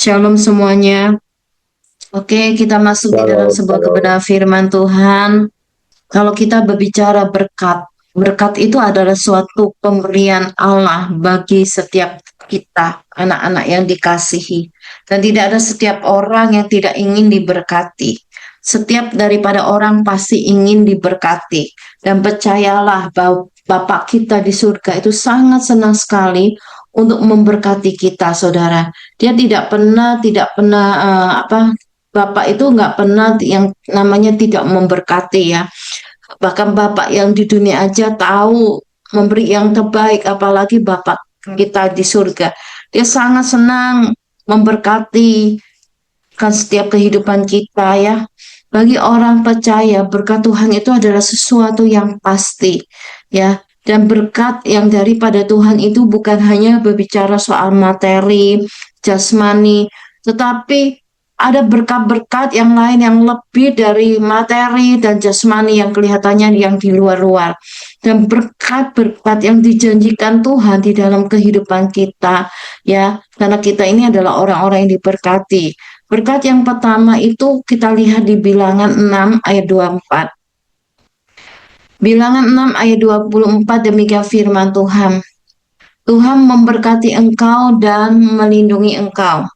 Shalom semuanya. Oke, kita masuk di dalam Shalom, sebuah shalom. kebenaran firman Tuhan. Kalau kita berbicara berkat, berkat itu adalah suatu pemberian Allah bagi setiap kita, anak-anak yang dikasihi. Dan tidak ada setiap orang yang tidak ingin diberkati. Setiap daripada orang pasti ingin diberkati. Dan percayalah bahwa Bapak kita di surga itu sangat senang sekali untuk memberkati kita, saudara. Dia tidak pernah Bapak itu nggak pernah yang namanya tidak memberkati ya. Bahkan Bapak yang di dunia aja tahu memberi yang terbaik, apalagi Bapak kita di surga. Dia sangat senang memberkati kan setiap kehidupan kita ya. Bagi orang percaya, berkat Tuhan itu adalah sesuatu yang pasti ya. Dan berkat yang daripada Tuhan itu bukan hanya berbicara soal materi, jasmani, tetapi ada berkat-berkat yang lain yang lebih dari materi dan jasmani yang kelihatannya yang di luar-luar. Dan berkat-berkat yang dijanjikan Tuhan di dalam kehidupan kita ya, karena kita ini adalah orang-orang yang diberkati. Berkat yang pertama itu kita lihat di Bilangan 6 ayat 24. Bilangan 6 ayat 24 demikian firman Tuhan. Tuhan memberkati engkau dan melindungi engkau.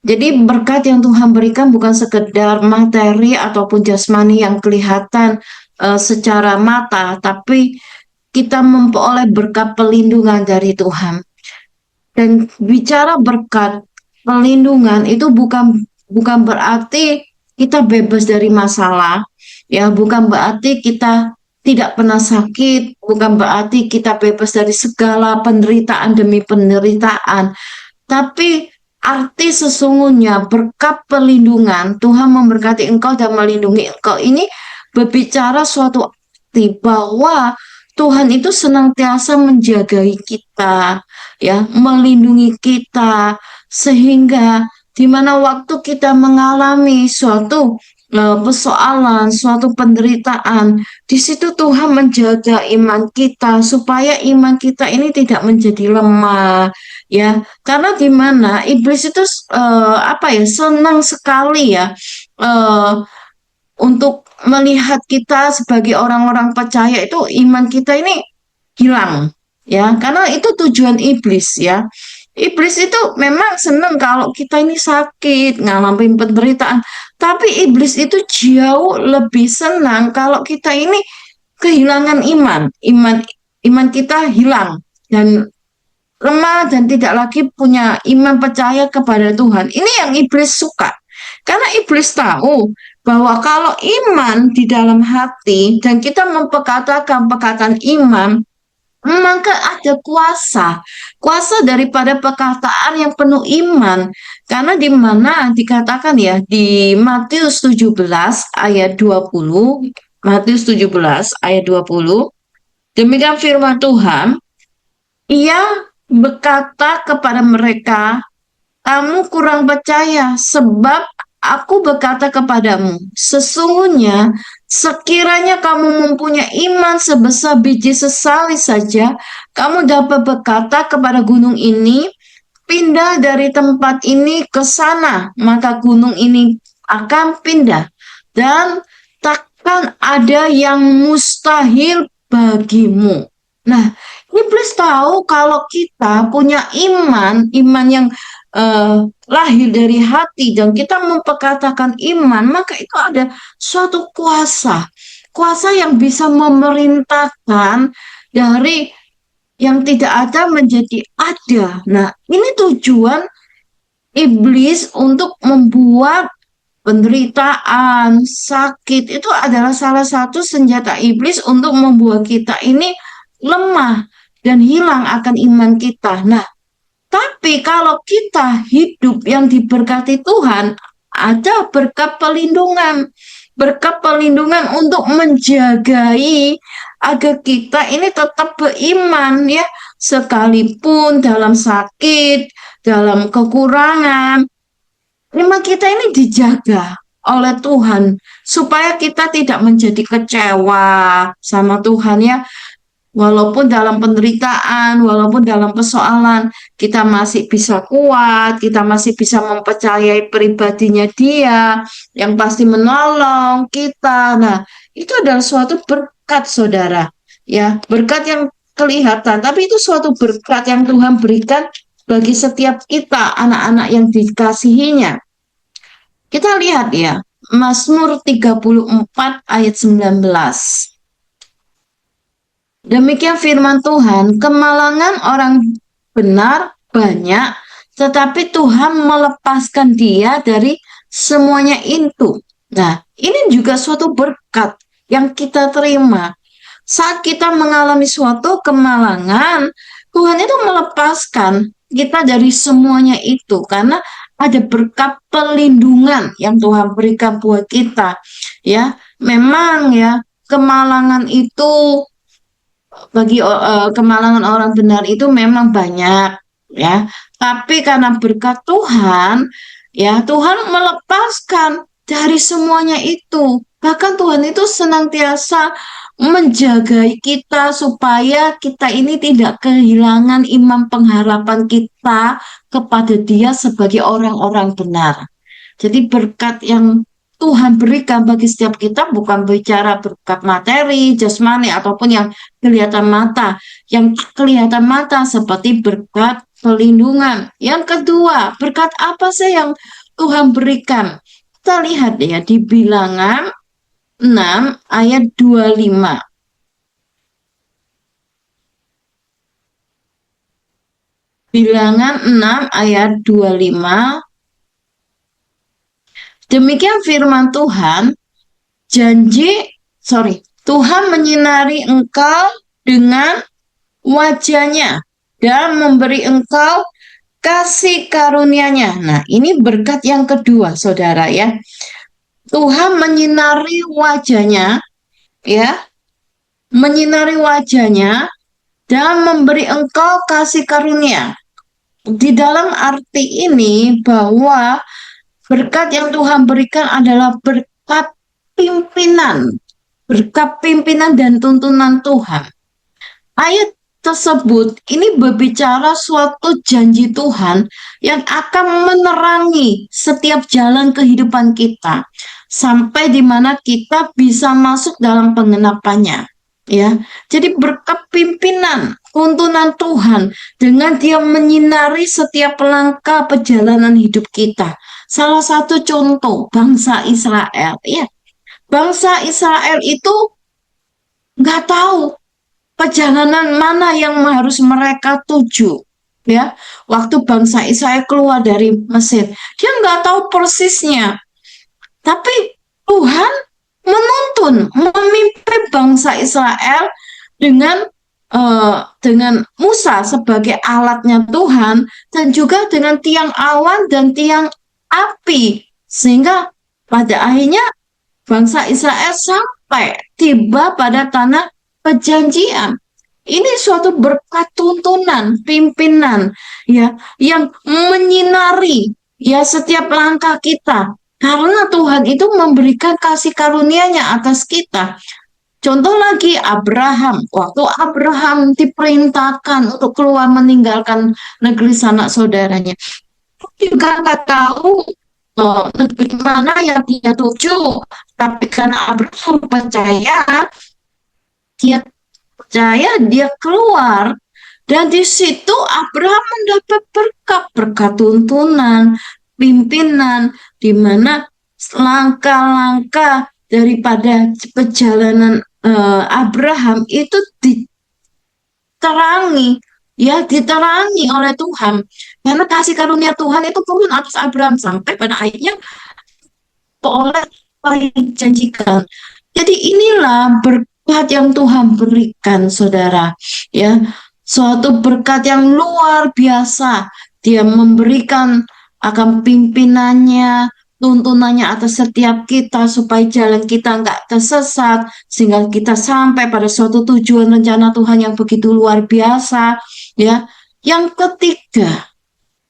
Jadi berkat yang Tuhan berikan bukan sekedar materi ataupun jasmani yang kelihatan secara mata, tapi kita memperoleh berkat pelindungan dari Tuhan. Dan bicara berkat pelindungan itu bukan bukan berarti kita bebas dari masalah, ya bukan berarti kita tidak pernah sakit, bukan berarti kita bebas dari segala penderitaan demi penderitaan. Tapi arti sesungguhnya berkat perlindungan Tuhan memberkati engkau dan melindungi engkau ini berbicara suatu arti bahwa Tuhan itu senantiasa menjagai kita, ya, melindungi kita, sehingga di mana waktu kita mengalami suatu persoalan, suatu penderitaan, di situ Tuhan menjaga iman kita supaya iman kita ini tidak menjadi lemah, ya. Karena di mana iblis itu senang sekali ya eh, untuk melihat kita sebagai orang-orang percaya itu iman kita ini hilang ya karena itu tujuan iblis ya. Iblis itu memang senang kalau kita ini sakit ngalamin penderitaan, tapi iblis itu jauh lebih senang kalau kita ini kehilangan iman kita hilang dan lemah dan tidak lagi punya iman percaya kepada Tuhan. Ini yang iblis suka. Karena iblis tahu bahwa kalau iman di dalam hati dan kita memperkatakan perkataan iman, maka ada kuasa. Kuasa daripada perkataan yang penuh iman. Karena di mana dikatakan ya di Matius 17 ayat 20, Matius 17 ayat 20, demikian firman Tuhan, ia berkata kepada mereka, kamu kurang percaya sebab aku berkata kepadamu, sesungguhnya sekiranya kamu mempunyai iman sebesar biji sesali saja, kamu dapat berkata kepada gunung ini, pindah dari tempat ini ke sana, maka gunung ini akan pindah. Dan takkan ada yang mustahil bagimu. Nah, iblis tahu kalau kita punya iman yang lahir dari hati dan kita memperkatakan iman, maka itu ada suatu kuasa. Kuasa yang bisa memerintahkan dari yang tidak ada menjadi ada. Nah, ini tujuan iblis untuk membuat penderitaan, sakit itu adalah salah satu senjata iblis untuk membuat kita ini lemah dan hilang akan iman kita. Nah, tapi kalau kita hidup yang diberkati Tuhan, ada berkat pelindungan untuk menjagai agar kita ini tetap beriman ya, sekalipun dalam sakit, dalam kekurangan, iman kita ini dijaga oleh Tuhan supaya kita tidak menjadi kecewa sama Tuhan ya. Walaupun dalam penderitaan, walaupun dalam persoalan, kita masih bisa kuat, kita masih bisa mempercayai pribadinya dia, yang pasti menolong kita. Nah, itu adalah suatu berkat, saudara. Ya, berkat yang kelihatan, tapi itu suatu berkat yang Tuhan berikan bagi setiap kita, anak-anak yang dikasihinya. Kita lihat ya, Mazmur 34 ayat 19. Demikian firman Tuhan, kemalangan orang benar banyak, tetapi Tuhan melepaskan dia dari semuanya itu. Nah, ini juga suatu berkat yang kita terima. Saat kita mengalami suatu kemalangan, Tuhan itu melepaskan kita dari semuanya itu karena ada berkat pelindungan yang Tuhan berikan buat kita. Ya, memang ya, kemalangan itu bagi kemalangan orang benar itu memang banyak ya. Tapi karena berkat Tuhan, ya Tuhan melepaskan dari semuanya itu. Bahkan Tuhan itu senantiasa menjaga kita supaya kita ini tidak kehilangan iman pengharapan kita kepada Dia sebagai orang-orang benar. Jadi berkat yang Tuhan berikan bagi setiap kita bukan bicara berkat materi, jasmani, ataupun yang kelihatan mata. Yang kelihatan mata seperti berkat pelindungan. Yang kedua, berkat apa sih yang Tuhan berikan? Kita lihat ya di Bilangan 6 ayat 25. Bilangan 6 ayat 25. Demikian firman Tuhan, Tuhan menyinari engkau dengan wajahnya dan memberi engkau kasih karunia-Nya. Nah, ini berkat yang kedua, saudara ya. Tuhan menyinari wajahnya, ya, menyinari wajahnya dan memberi engkau kasih karunia. Di dalam arti ini bahwa berkat yang Tuhan berikan adalah berkat pimpinan dan tuntunan Tuhan. Ayat tersebut ini berbicara suatu janji Tuhan yang akan menerangi setiap jalan kehidupan kita sampai di mana kita bisa masuk dalam pengenapannya. Ya, jadi berkat pimpinan, tuntunan Tuhan dengan Dia menyinari setiap langkah perjalanan hidup kita. Salah satu contoh bangsa Israel, ya, bangsa Israel itu nggak tahu perjalanan mana yang harus mereka tuju. Ya, waktu bangsa Israel keluar dari Mesir, dia nggak tahu persisnya. Tapi Tuhan menuntun, memimpin bangsa Israel dengan Musa sebagai alatnya Tuhan dan juga dengan tiang awan dan tiang api, sehingga pada akhirnya bangsa Israel sampai tiba pada tanah perjanjian. Ini suatu berkat tuntunan pimpinan ya yang menyinari ya setiap langkah kita karena Tuhan itu memberikan kasih karunia-Nya atas kita. Contoh lagi Abraham, waktu Abraham diperintahkan untuk keluar meninggalkan negeri sanak saudaranya, juga nggak tahu negeri mana yang dia tuju, tapi karena Abraham dia keluar dan di situ Abraham mendapat berkat tuntunan pimpinan di mana langkah-langkah daripada perjalanan Abraham itu diterangi oleh Tuhan karena kasih karunia Tuhan itu turun atas Abraham sampai pada akhirnya oleh apa yang dijanjikan. Jadi inilah berkat yang Tuhan berikan, saudara. Ya, suatu berkat yang luar biasa. Dia memberikan akan pimpinannya, tuntunannya atas setiap kita supaya jalan kita nggak tersesat, sehingga kita sampai pada suatu tujuan rencana Tuhan yang begitu luar biasa. Ya, yang ketiga,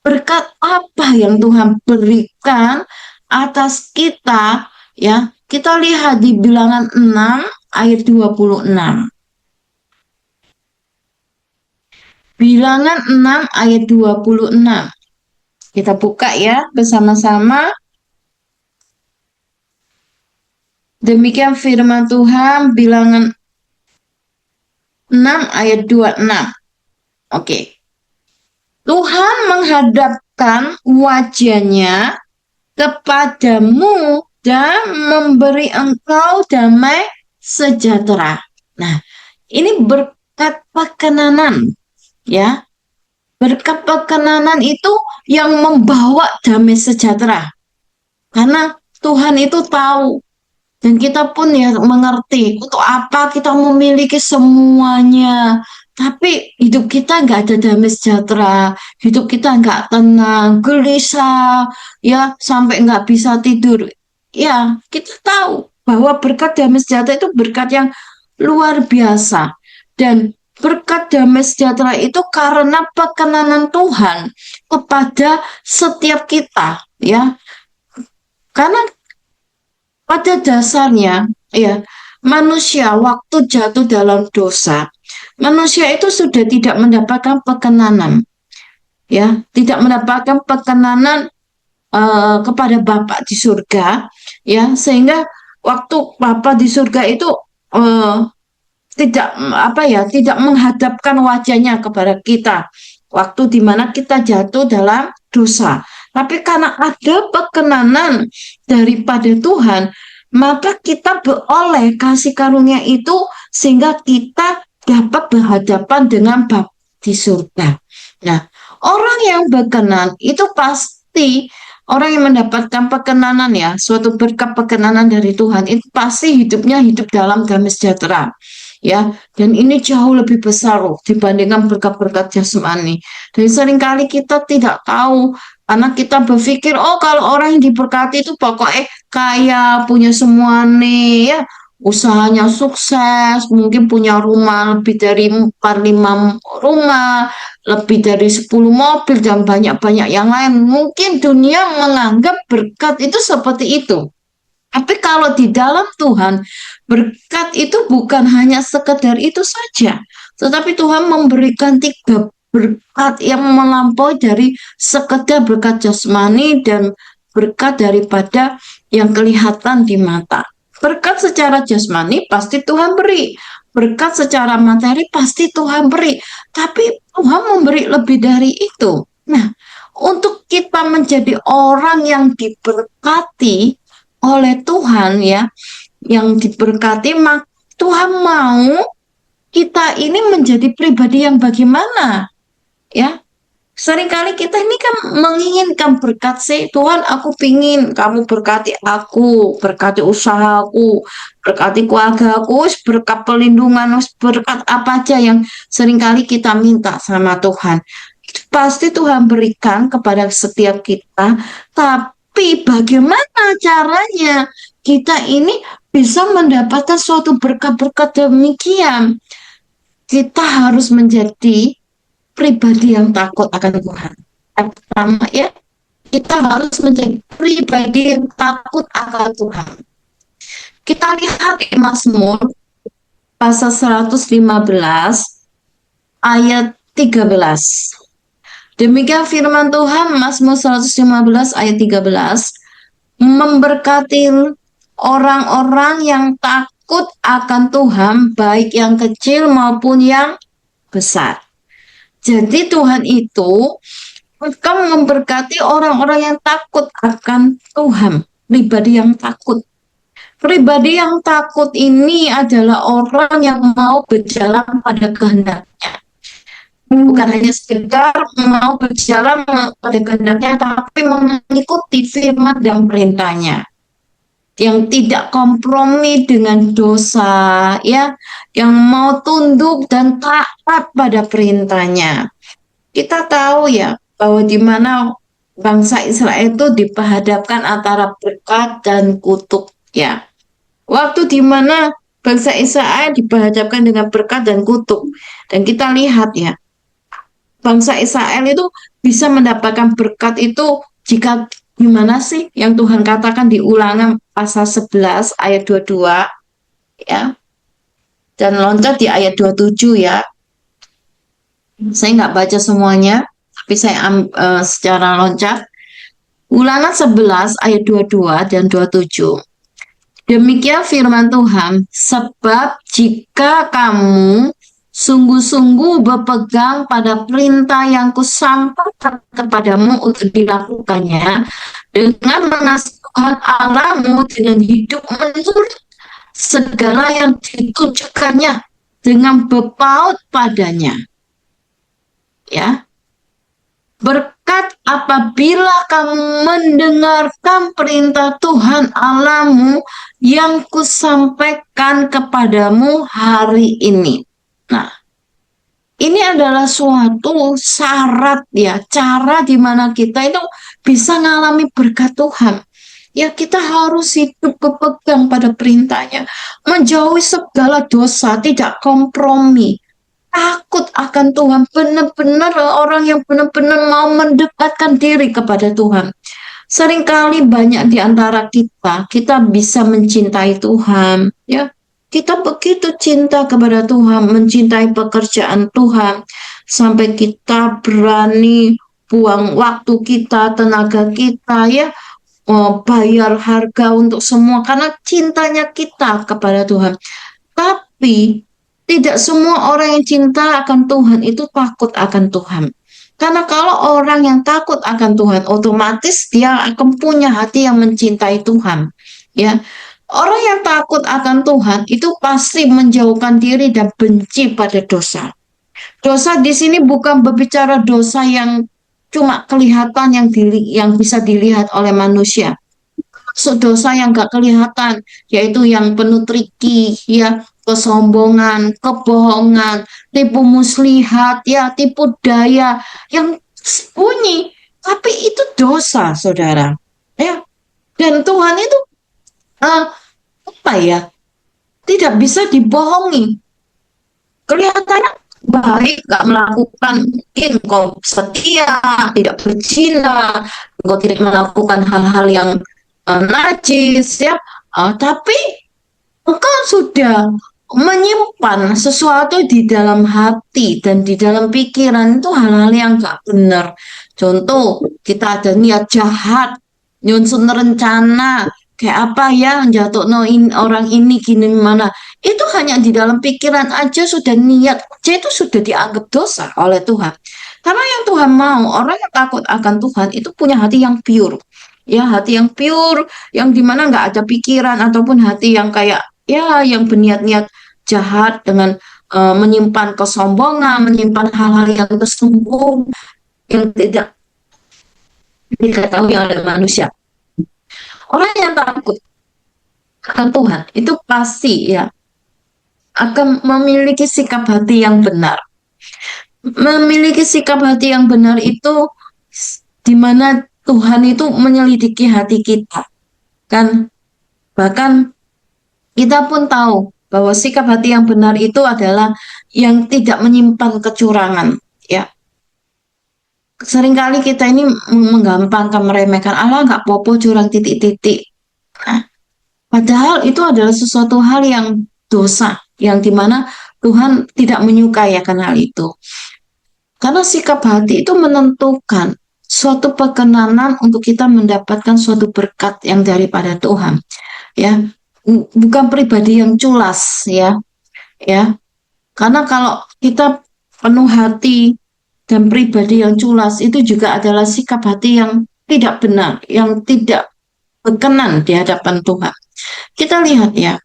berkat apa yang Tuhan berikan atas kita, ya, kita lihat di Bilangan 6 ayat 26. Bilangan 6 ayat 26. Kita buka ya bersama-sama. Demikian firman Tuhan, Bilangan 6 ayat 26. Oke. Tuhan menghadapkan wajahnya kepadamu dan memberi engkau damai sejahtera. Nah, ini berkat perkenanan, ya. Berkat perkenanan itu yang membawa damai sejahtera. Karena Tuhan itu tahu dan kita pun ya mengerti untuk apa kita memiliki semuanya. Tapi hidup kita nggak ada damai sejahtera, hidup kita nggak tenang, gelisah, ya sampai nggak bisa tidur. Ya, kita tahu bahwa berkat damai sejahtera itu berkat yang luar biasa. Dan berkat damai sejahtera itu karena perkenanan Tuhan kepada setiap kita, ya. Karena pada dasarnya, ya, manusia waktu jatuh dalam dosa, manusia itu sudah tidak mendapatkan perkenanan, ya, tidak mendapatkan perkenanan kepada Bapa di surga, ya, sehingga waktu Bapa di surga itu eh, tidak apa ya, tidak menghadapkan wajahnya kepada kita waktu dimana kita jatuh dalam dosa. Tapi karena ada perkenanan daripada Tuhan, maka kita beroleh kasih karunia itu sehingga kita dapat berhadapan dengan Bapa di surga. Nah, orang yang berkenan itu pasti orang yang mendapatkan perkenanan, ya, suatu berkat perkenanan dari Tuhan itu pasti hidupnya hidup dalam damai sejahtera, ya, dan ini jauh lebih besar loh dibandingkan berkat-berkat jasmani. Dan seringkali kita tidak tahu karena kita berpikir, oh kalau orang yang diberkati itu pokoknya kaya, punya semua nih, ya, usahanya sukses, mungkin punya rumah lebih dari 4-5 rumah, lebih dari 10 mobil, dan banyak-banyak yang lain. Mungkin dunia menganggap berkat itu seperti itu. Tapi kalau di dalam Tuhan, berkat itu bukan hanya sekedar itu saja. Tetapi Tuhan memberikan 3 berkat yang melampaui dari sekedar berkat jasmani dan berkat daripada yang kelihatan di mata. Berkat secara jasmani pasti Tuhan beri. Berkat secara materi pasti Tuhan beri. Tapi Tuhan memberi lebih dari itu. Nah, untuk kita menjadi orang yang diberkati oleh Tuhan, ya, yang diberkati, Tuhan mau kita ini menjadi pribadi yang bagaimana, ya. Seringkali kita ini kan menginginkan berkat sih, Tuhan aku pingin kamu berkati aku, berkati usahaku, berkati keluarga aku, berkat perlindungan, berkat apa aja yang seringkali kita minta sama Tuhan. Itu pasti Tuhan berikan kepada setiap kita, tapi bagaimana caranya kita ini bisa mendapatkan suatu berkat-berkat demikian? Kita harus menjadi pribadi yang takut akan Tuhan. Yang pertama, ya, kita harus menjadi pribadi yang takut akan Tuhan. Kita lihat di Mazmur pasal 115 ayat 13. Demikian firman Tuhan, Mazmur 115 ayat 13, memberkati orang-orang yang takut akan Tuhan, baik yang kecil maupun yang besar. Jadi Tuhan itu akan memberkati orang-orang yang takut akan Tuhan, pribadi yang takut. Pribadi yang takut ini adalah orang yang mau berjalan pada kehendaknya. Bukan hanya sekedar mau berjalan pada kehendaknya, tapi mengikuti firman dan perintahnya. Yang tidak kompromi dengan dosa, ya, yang mau tunduk dan taat pada perintahnya. Kita tahu, ya, bahwa di mana bangsa Israel itu diperhadapkan antara berkat dan kutuk, ya. Waktu di mana bangsa Israel diperhadapkan dengan berkat dan kutuk, dan kita lihat, ya, bangsa Israel itu bisa mendapatkan berkat itu jika gimana sih yang Tuhan katakan di Ulangan pasal 11 ayat 22, ya. Dan loncat di ayat 27, ya. Saya nggak baca semuanya, tapi saya secara loncat. Ulangan 11 ayat 22 dan 27. Demikian firman Tuhan, sebab jika kamu sungguh-sungguh berpegang pada perintah yang kusampaikan kepadamu untuk dilakukannya, dengan mengasihi Tuhan Allahmu dengan hidup menurut segala yang ditunjukkannya, dengan berpaut padanya. Ya, berkat apabila kamu mendengarkan perintah Tuhan Allahmu yang kusampaikan kepadamu hari ini. Nah, ini adalah suatu syarat ya, cara di mana kita itu bisa mengalami berkat Tuhan. Ya, kita harus hidup berpegang pada perintahnya, menjauhi segala dosa, tidak kompromi, takut akan Tuhan, benar-benar orang yang benar-benar mau mendekatkan diri kepada Tuhan. Seringkali banyak di antara kita bisa mencintai Tuhan, ya. Kita begitu cinta kepada Tuhan, mencintai pekerjaan Tuhan, sampai kita berani buang waktu kita, tenaga kita, ya, bayar harga untuk semua karena cintanya kita kepada Tuhan. Tapi tidak semua orang yang cinta akan Tuhan itu takut akan Tuhan. Karena kalau orang yang takut akan Tuhan, otomatis dia akan punya hati yang mencintai Tuhan. Ya, orang yang takut akan Tuhan itu pasti menjauhkan diri dan benci pada dosa. Dosa di sini bukan berbicara dosa yang cuma kelihatan yang bisa dilihat oleh manusia. Dosa yang gak kelihatan, yaitu yang penuh triki, ya, kesombongan, kebohongan, tipu muslihat, ya, tipu daya, yang bunyi, tapi itu dosa, saudara. Ya, dan Tuhan itu apa ya? Tidak bisa dibohongi. Kelihatannya baik, gak melakukan, mungkin kau setia, tidak berzina, kau tidak melakukan hal-hal yang najis, ya, tapi engkau sudah menyimpan sesuatu di dalam hati dan di dalam pikiran itu hal-hal yang gak benar. Contoh, kita ada niat jahat, nyusun rencana, kayak apa ya, jatuh orang ini gini mana. Itu hanya di dalam pikiran aja sudah niat, aja itu sudah dianggap dosa oleh Tuhan. Karena yang Tuhan mau, orang yang takut akan Tuhan itu punya hati yang pure. Ya, hati yang pure, yang dimana nggak ada pikiran ataupun hati yang kayak ya yang berniat-niat jahat dengan menyimpan kesombongan, menyimpan hal-hal yang tersembunyi yang tidak diketahui oleh manusia. Orang yang takut akan Tuhan itu pasti ya akan memiliki sikap hati yang benar. Memiliki sikap hati yang benar itu di mana Tuhan itu menyelidiki hati kita. Kan bahkan kita pun tahu bahwa sikap hati yang benar itu adalah yang tidak menyimpan kecurangan, ya. Seringkali kita ini menggampangkan, meremehkan, Allah nggak popo curang titik-titik. Nah, padahal itu adalah sesuatu hal yang dosa, yang dimana Tuhan tidak menyukai akan hal itu. Karena sikap hati itu menentukan suatu perkenanan untuk kita mendapatkan suatu berkat yang daripada Tuhan, ya. Bukan pribadi yang culas, ya, ya. Karena kalau kita penuh hati dan pribadi yang culas itu juga adalah sikap hati yang tidak benar, yang tidak berkenan di hadapan Tuhan. Kita lihat ya,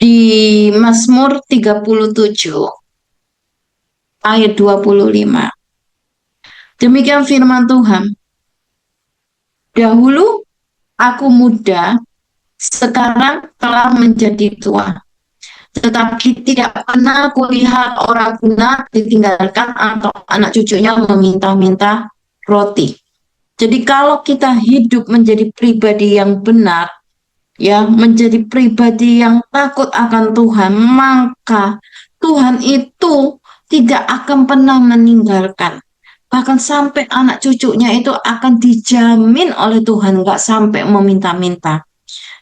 di Mazmur 37 ayat 25. Demikian firman Tuhan. Dahulu aku muda, sekarang telah menjadi tua. Tetapi tidak pernah aku lihat orang benar ditinggalkan atau anak cucunya meminta-minta roti. Jadi kalau kita hidup menjadi pribadi yang benar, ya, menjadi pribadi yang takut akan Tuhan, maka Tuhan itu tidak akan pernah meninggalkan. Bahkan sampai anak cucunya itu akan dijamin oleh Tuhan, nggak sampai meminta-minta.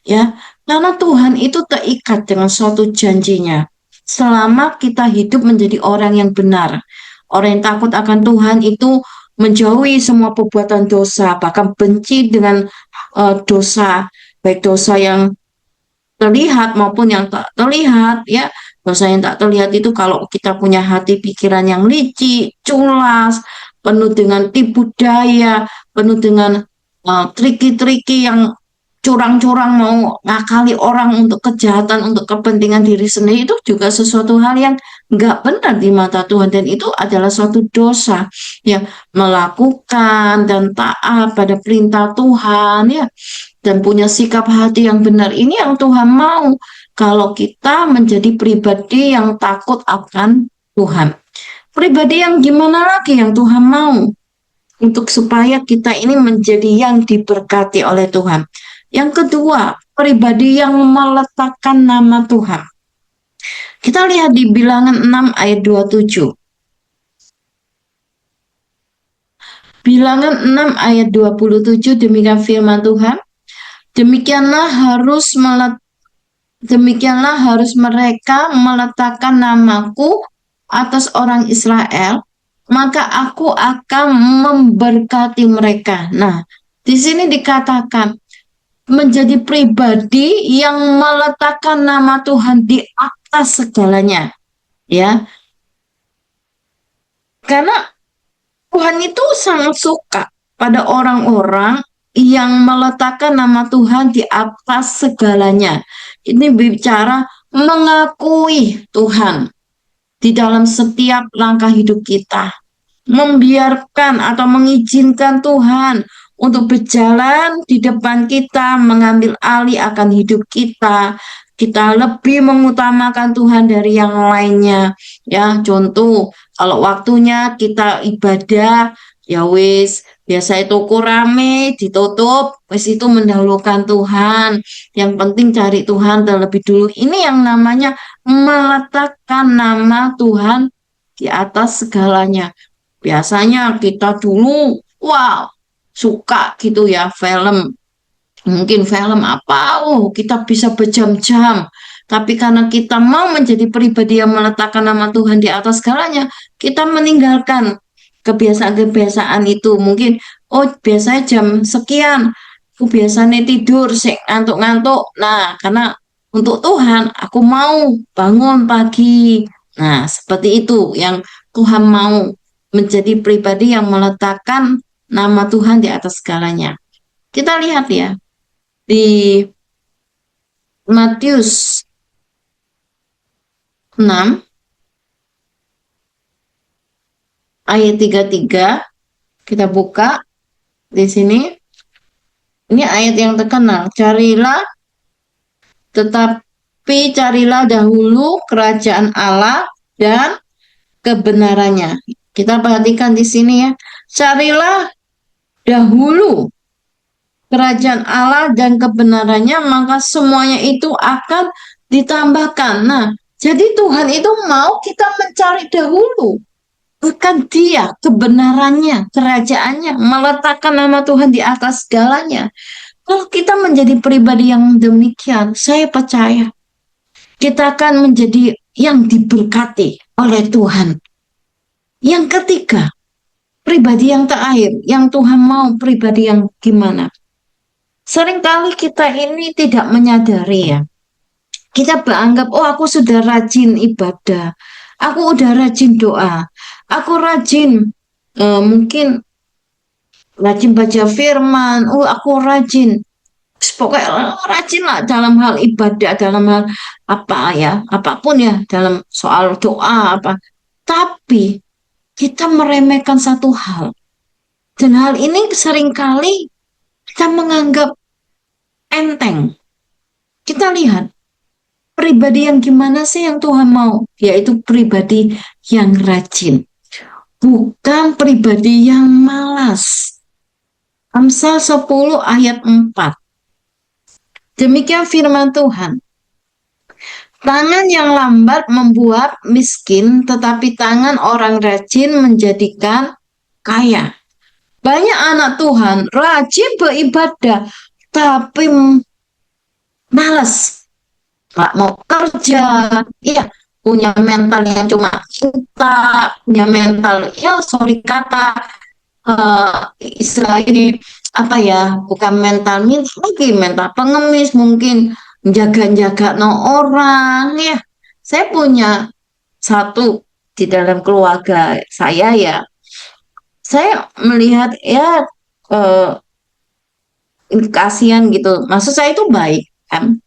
Ya, karena Tuhan itu terikat dengan suatu janjinya. selama kita hidup menjadi orang yang benar. Orang yang takut akan Tuhan itu menjauhi semua perbuatan dosa, bahkan benci dengan dosa, baik dosa yang terlihat maupun yang tak terlihat, ya. Dosa yang tak terlihat itu kalau kita punya hati pikiran yang licik, culas, penuh dengan tipu daya, penuh dengan triki-triki yang curang-curang, mau ngakali orang untuk kejahatan, untuk kepentingan diri sendiri, itu juga sesuatu hal yang nggak benar di mata Tuhan, dan itu adalah suatu dosa. Ya, melakukan dan taat pada perintah Tuhan, ya, dan punya sikap hati yang benar, ini yang Tuhan mau kalau kita menjadi pribadi yang takut akan Tuhan. Pribadi yang gimana lagi yang Tuhan mau untuk supaya kita ini menjadi yang diberkati oleh Tuhan. Yang kedua, pribadi yang meletakkan nama Tuhan. Kita lihat di Bilangan 6 ayat 27. Bilangan 6 ayat 27, demikian firman Tuhan. Demikianlah harus mereka meletakkan namaku atas orang Israel, maka aku akan memberkati mereka. Nah, di sini dikatakan menjadi pribadi yang meletakkan nama Tuhan di atas segalanya, ya. Karena Tuhan itu sangat suka pada orang-orang yang meletakkan nama Tuhan di atas segalanya. Ini bicara mengakui Tuhan di dalam setiap langkah hidup kita, membiarkan atau mengizinkan Tuhan untuk berjalan di depan kita, mengambil alih akan hidup kita. Kita lebih mengutamakan Tuhan dari yang lainnya. Ya, contoh, kalau waktunya kita ibadah, ya wis, biasa toko rame, ditutup, wis itu mendahulukan Tuhan. Yang penting cari Tuhan terlebih dulu. Ini yang namanya meletakkan nama Tuhan di atas segalanya. Biasanya kita dulu, wow, suka gitu ya film. Mungkin film apa, oh kita bisa berjam-jam. Tapi karena kita mau menjadi pribadi yang meletakkan nama Tuhan di atas segalanya, kita meninggalkan kebiasaan-kebiasaan itu. Mungkin, oh biasanya jam sekian, aku biasanya tidur, ngantuk-ngantuk. Nah, karena untuk Tuhan, aku mau bangun pagi. Nah, seperti itu yang Tuhan mau, menjadi pribadi yang meletakkan nama Tuhan di atas segalanya. Kita lihat ya, di Matius 6 ayat 33, kita buka di sini. Ini ayat yang terkenal. Carilah dahulu kerajaan Allah dan kebenarannya. Kita perhatikan di sini ya. Carilah dahulu kerajaan Allah dan kebenarannya, maka semuanya itu akan ditambahkan. Nah, jadi Tuhan itu mau kita mencari dahulu, bukan Dia, kebenarannya, kerajaannya, meletakkan nama Tuhan di atas segalanya. Kalau kita menjadi pribadi yang demikian, saya percaya kita akan menjadi yang diberkati oleh Tuhan. Yang ketiga, pribadi yang terakhir, yang Tuhan mau pribadi yang gimana? Seringkali kita ini tidak menyadari ya. Kita beranggap, oh aku sudah rajin ibadah, aku udah rajin doa, aku rajin mungkin rajin baca firman, oh aku rajin. Pokoknya rajin lah dalam hal ibadah, dalam hal apa ya, apapun ya, dalam soal doa apa. Tapi kita meremehkan satu hal. Dan hal ini seringkali kita menganggap enteng. Kita lihat pribadi yang gimana sih yang Tuhan mau? Yaitu pribadi yang rajin. Bukan pribadi yang malas. Amsal 10 ayat 4. Demikian firman Tuhan. Tangan yang lambat membuat miskin, tetapi tangan orang rajin menjadikan kaya. Banyak anak Tuhan rajin beribadah, tapi malas, nggak mau kerja, ya, punya mental yang cuma kita, punya mental, ya sorry kata, eh, istilah ini apa ya, bukan mental lagi, mental pengemis mungkin, jaga-jaga no orang ya. Saya punya satu di dalam keluarga saya ya, saya melihat ya, eh, kasihan gitu. Maksud saya itu baik kan.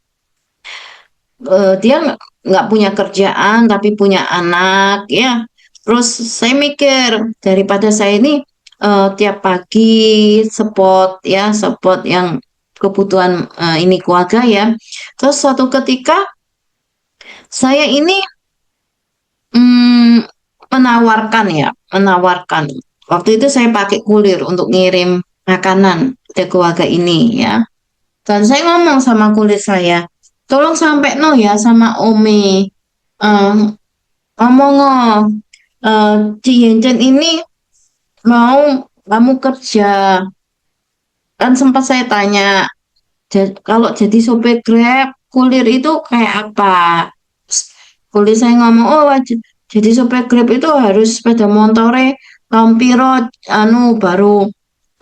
Dia nggak punya kerjaan tapi punya anak ya. Terus saya mikir, daripada saya ini tiap pagi spot ya, spot yang kebutuhan ini keluarga ya. Terus suatu ketika saya ini mm, menawarkan ya, menawarkan. Waktu itu saya pakai kurir untuk ngirim makanan ke keluarga ini ya. Dan saya ngomong sama kulit saya, tolong sampai no ya sama Ome. Eh, ngomong oh, Ci Yencen ini mau kamu kerja. Kan sempat saya tanya, kalau jadi sopir Grab, kulir itu kayak apa? Kulit saya ngomong, oh wajib. Jadi sopir Grab itu harus sepeda motore kampiro anu baru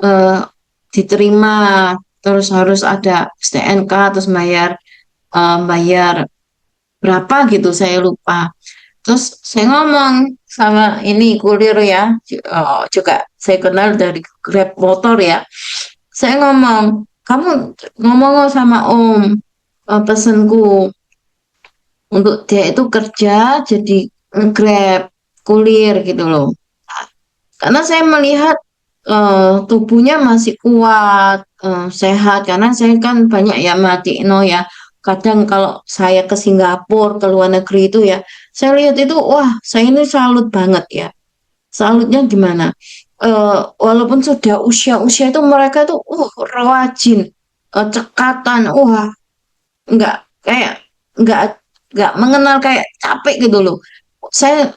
eh, diterima, terus harus ada STNK, terus bayar berapa gitu saya lupa. Terus saya ngomong sama ini kurir ya, juga saya kenal dari Grab motor ya. Saya ngomong, kamu ngomong sama Om, pesenku untuk dia itu kerja jadi Grab kulir gitu loh. Karena saya melihat tubuhnya masih kuat, sehat. Karena saya kan banyak ya mati no ya. Kadang kalau saya ke Singapura, ke luar negeri itu ya, saya lihat itu, wah, saya ini salut banget ya. Salutnya gimana? Walaupun sudah usia-usia itu mereka tuh, rajin, cekatan, wah, nggak kayak nggak nggak mengenal kayak capek gitu loh. Saya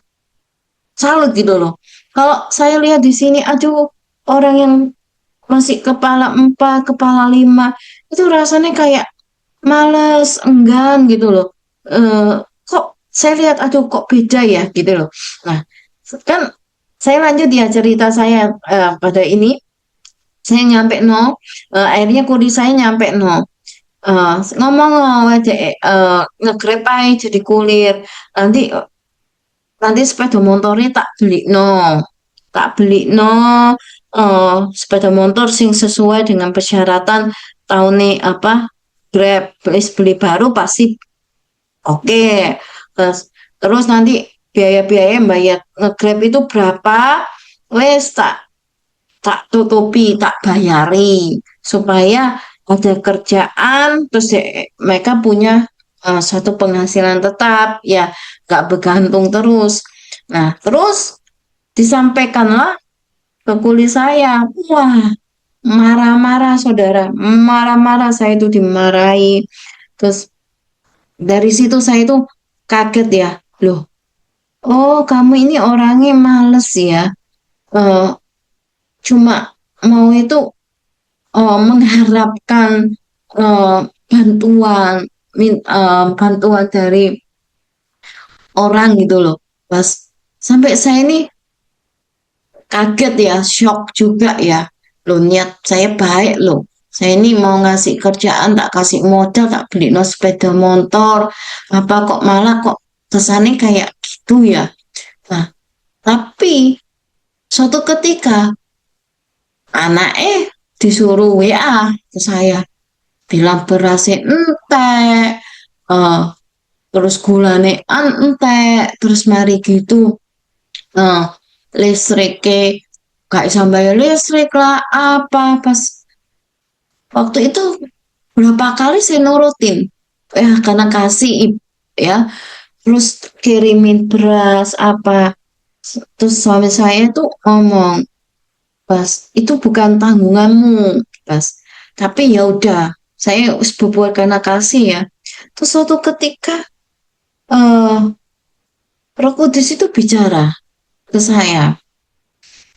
salut gitu loh. Kalau saya lihat di sini, aduh, orang yang masih kepala 4, kepala 5, itu rasanya kayak males, enggan gitu loh. Kok saya lihat, aduh, kok beda ya gitu loh. Nah, kan saya lanjut ya cerita saya pada ini. Saya nyampe no, akhirnya kodi saya nyampe no. Ngomong aja, nge-grab aja jadi kulir. Nanti nanti sepeda motornya tak beli no, sepeda motor sing sesuai dengan persyaratan tahun nih apa Grab, beli baru pasti oke. Terus nanti biaya-biaya bayar nge-Grab itu berapa, wes tak tak tutupi, tak bayari supaya ada kerjaan, terus mereka punya satu penghasilan tetap ya, gak bergantung terus. Nah, terus disampaikanlah ke kuli saya, wah, marah-marah saudara, marah-marah, saya itu dimarahi. Terus dari situ saya itu kaget ya, loh, oh kamu ini orangnya males ya. Eh, Cuma mau itu mengharapkan eh, bantuan, bantuan dari orang gitu loh. Pas sampai saya ini kaget ya, shock juga ya. Loh, niat saya baik loh. Saya ini mau ngasih kerjaan, tak kasih modal, tak beli no sepeda motor. Apa kok malah kok kesannya kayak gitu ya. Nah, tapi suatu ketika anak disuruh WA ke saya, bilang berasnya entek, eh, terus gulane entek, terus mari gitu, eh, listriknya gak bisa bayar listrik lah apa. Pas waktu itu berapa kali saya nurutin ya, karena kasih ya, terus kirimin beras apa. Terus suami saya tuh ngomong, Bas, itu bukan tanggunganmu, Bas. Tapi ya udah, saya berbuat karena kasih ya. Terus suatu ketika eh Roh Kudus itu bicara ke saya,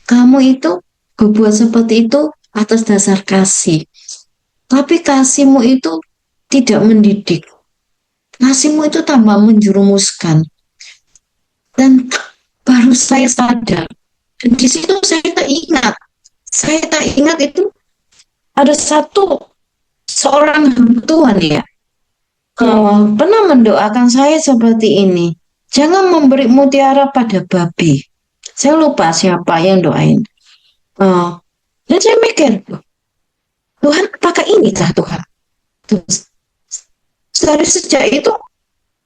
kamu itu berbuat seperti itu atas dasar kasih. Tapi kasihmu itu tidak mendidik. Kasihmu itu tambah menjerumuskan. Dan baru saya sadar. Dan di situ saya tak ingat itu ada seorang hamba Tuhan ya, pernah mendoakan saya seperti ini. Jangan memberi mutiara pada babi. Saya lupa siapa yang doain. Uh, dan saya mikir, Tuhan apakah ini kah Tuhan? Terus, dari sejak itu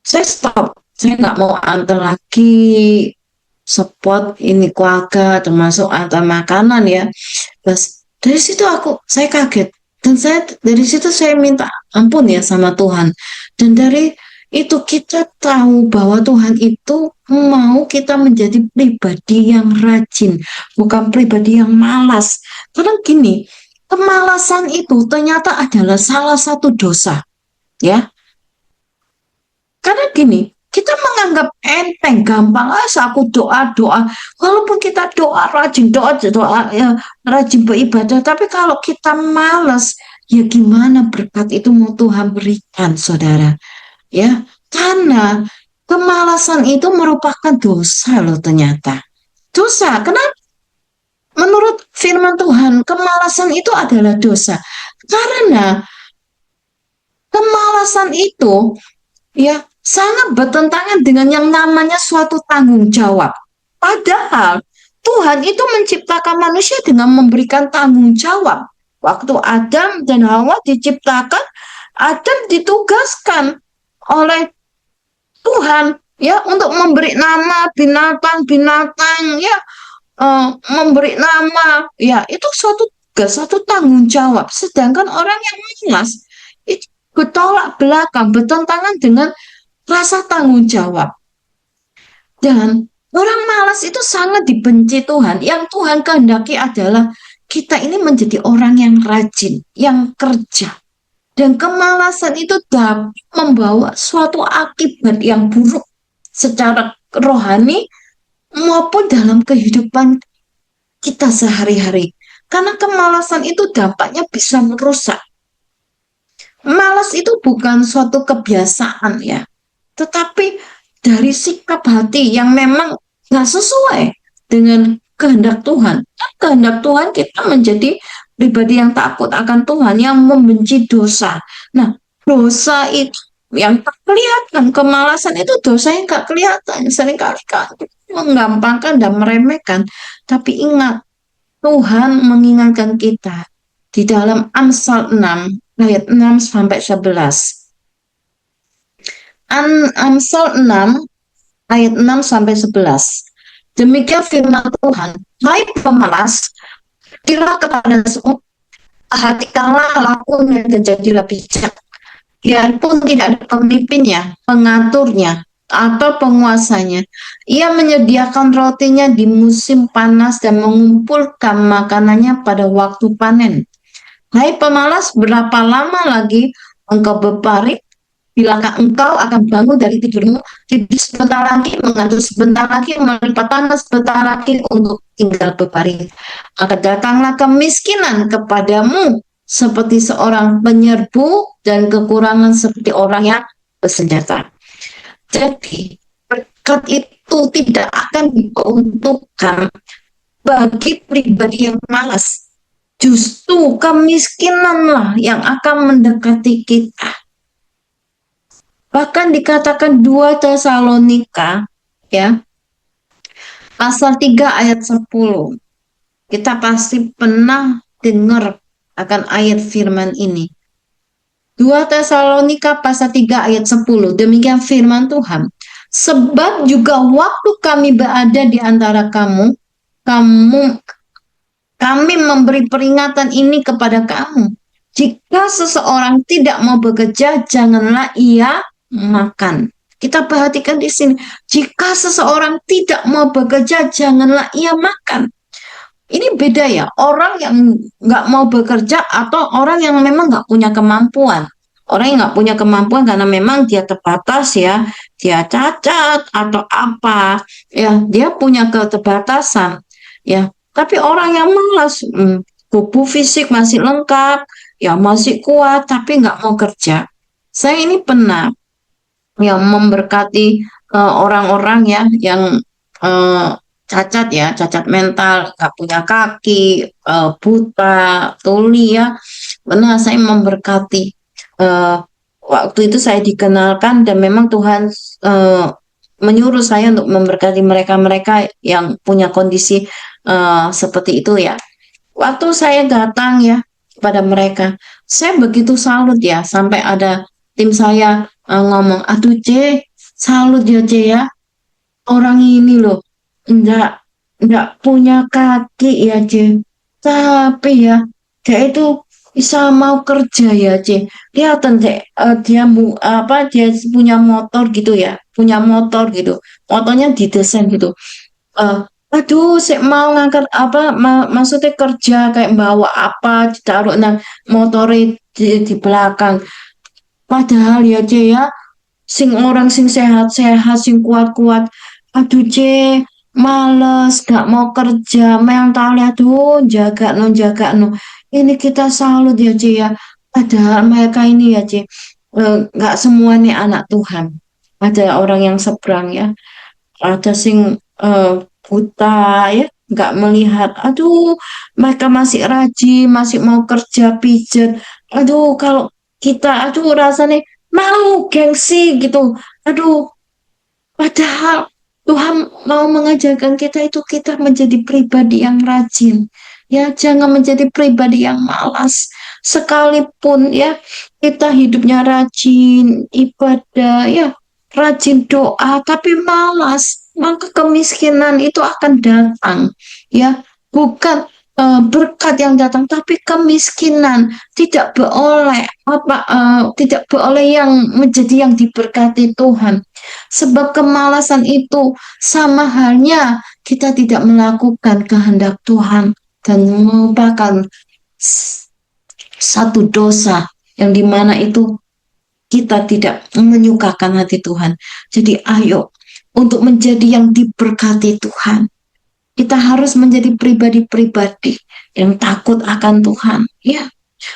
saya stop. Saya nggak mau antar lagi spot ini keluarga termasuk antar makanan ya. Terus dari situ saya kaget dan dari situ saya minta ampun ya sama Tuhan. Dan dari itu kita tahu bahwa Tuhan itu mau kita menjadi pribadi yang rajin, bukan pribadi yang malas. Karena gini, kemalasan itu ternyata adalah salah satu dosa, ya. Karena gini, kita menganggap enteng, gampang, aku doa-doa. Walaupun kita doa, ya, rajin beribadah, tapi kalau kita malas, ya gimana berkat itu mau Tuhan berikan, saudara? Ya, karena kemalasan itu merupakan dosa loh ternyata. Dosa, kenapa? Menurut firman Tuhan, kemalasan itu adalah dosa. Karena kemalasan itu ya sangat bertentangan dengan yang namanya suatu tanggung jawab. Padahal Tuhan itu menciptakan manusia dengan memberikan tanggung jawab. Waktu Adam dan Hawa diciptakan, Adam ditugaskan oleh Tuhan ya untuk memberi nama binatang-binatang ya, memberi nama ya itu suatu tugas, satu tanggung jawab. Sedangkan orang yang malas itu bertolak belakang, bertentangan dengan rasa tanggung jawab. Dan orang malas itu sangat dibenci Tuhan. Yang Tuhan kehendaki adalah kita ini menjadi orang yang rajin, yang kerja. Dan kemalasan itu dapat membawa suatu akibat yang buruk secara rohani maupun dalam kehidupan kita sehari-hari. Karena kemalasan itu dampaknya bisa merusak. Malas itu bukan suatu kebiasaan ya, tetapi dari sikap hati yang memang nggak sesuai dengan kehendak Tuhan. Kehendak Tuhan kita menjadi pribadi yang takut akan Tuhan, yang membenci dosa. Nah, dosa itu yang tak kelihatan, kemalasan itu dosa yang nggak kelihatan. Seringkali menggampangkan dan meremehkan. Tapi ingat, Tuhan mengingatkan kita di dalam Amsal 6 ayat 6 sampai 11. Amsal 6 ayat 6 sampai 11. Demikian firman Tuhan, hai pemalas, kira kepada semua, perhatikanlah lakunya dan jadilah bijak. Biarpun tidak ada pemimpinnya, pengaturnya, atau penguasanya, ia menyediakan rotinya di musim panas dan mengumpulkan makanannya pada waktu panen. Hai pemalas, berapa lama lagi engkau berbaring? Bilakah engkau akan bangun dari tidurmu, tidur sebentar lagi, mengantuk sebentar lagi, melipat tangan sebentar lagi untuk tinggal berbaring. Maka datanglah kemiskinan kepadamu seperti seorang penyerbu dan kekurangan seperti orang yang bersenjata. Jadi berkat itu tidak akan diperuntukkan bagi pribadi yang malas. Justru kemiskinanlah yang akan mendekati kita. Bahkan dikatakan 2 Tesalonika ya, pasal 3 ayat 10. Kita pasti pernah dengar akan ayat firman ini. 2 Tesalonika pasal 3 ayat 10. Demikian firman Tuhan. Sebab juga waktu kami berada di antara kami memberi peringatan ini kepada kamu. Jika seseorang tidak mau bekerja, janganlah ia makan. Kita perhatikan di sini. Jika seseorang tidak mau bekerja, janganlah ia makan. Ini beda ya. Orang yang nggak mau bekerja atau orang yang memang nggak punya kemampuan. Orang yang nggak punya kemampuan karena memang dia terbatas ya. Dia cacat atau apa. Ya, dia punya keterbatasan. Ya, tapi orang yang malas, tubuh fisik masih lengkap, ya masih kuat, tapi nggak mau kerja. Saya ini pernah yang memberkati orang-orang ya yang eh, cacat ya, cacat mental, nggak punya kaki, buta, tuli ya. Benar, saya memberkati. Eh, Waktu itu saya dikenalkan dan memang Tuhan eh, menyuruh saya untuk memberkati mereka-mereka yang punya kondisi seperti itu ya. Waktu saya datang ya kepada mereka, saya begitu salut ya, sampai ada tim saya ngomong, aduh C, salut ya C ya, orang ini loh, enggak, enggak punya kaki ya C, tapi ya, dia itu bisa mau kerja ya C. Kelihatan C, dia punya motor gitu ya, punya motor gitu, motornya didesain gitu. eh Aduh, saya mau ngangkat apa, maksudnya kerja kayak bawa apa, ditaruh nang motor di belakang. Padahal ya, C ya, sing orang sing sehat-sehat, sing kuat-kuat. Aduh, C, males, gak mau kerja, mentalnya aduh, jaga no. Ini kita salut ya, C ya. Padahal mereka ini ya, C, gak semua nih anak Tuhan. Ada orang yang seberang ya, ada sing eh, buta ya, nggak melihat, aduh mereka masih rajin, masih mau kerja pijat, aduh kalau kita aduh rasanya mau gengsi gitu, aduh padahal Tuhan mau mengajarkan kita itu kita menjadi pribadi yang rajin. Ya, jangan menjadi pribadi yang malas. Sekalipun ya kita hidupnya rajin, ibadah, ya rajin doa, tapi malas, maka kemiskinan itu akan datang. Ya, bukan berkat yang datang, tapi kemiskinan tidak boleh tidak boleh yang menjadi yang diberkati Tuhan. Sebab kemalasan itu sama halnya kita tidak melakukan kehendak Tuhan dan merupakan satu dosa yang dimana itu kita tidak menyukakan hati Tuhan. Jadi ayo untuk menjadi yang diberkati Tuhan. Kita harus menjadi pribadi-pribadi yang takut akan Tuhan. Ya,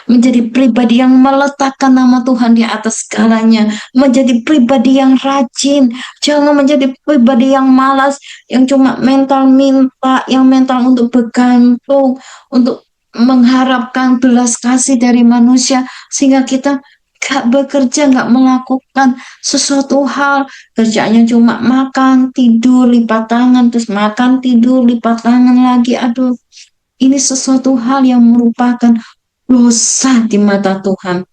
menjadi pribadi yang meletakkan nama Tuhan di atas segalanya, menjadi pribadi yang rajin, jangan menjadi pribadi yang malas, yang cuma mental minta, yang mental untuk bergantung, untuk mengharapkan belas kasih dari manusia, sehingga kita gak bekerja, gak melakukan sesuatu hal, kerjanya cuma makan, tidur, lipat tangan, terus makan, tidur, lipat tangan lagi, aduh, ini sesuatu hal yang merupakan dosa di mata Tuhan.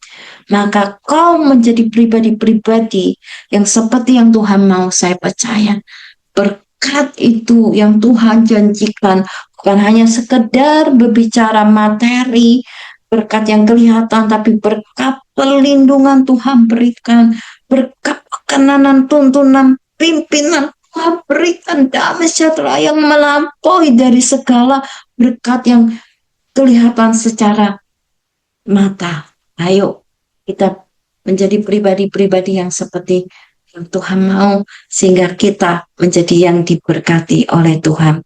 Maka kau menjadi pribadi-pribadi yang seperti yang Tuhan mau. Saya percaya berkat itu yang Tuhan janjikan bukan hanya sekedar berbicara materi, berkat yang kelihatan, tapi berkat perlindungan Tuhan berikan, berkat kenanan tuntunan pimpinan Tuhan berikan, damai sejahtera yang melampaui dari segala berkat yang kelihatan secara mata. Ayo kita menjadi pribadi-pribadi yang seperti yang Tuhan mau, sehingga kita menjadi yang diberkati oleh Tuhan.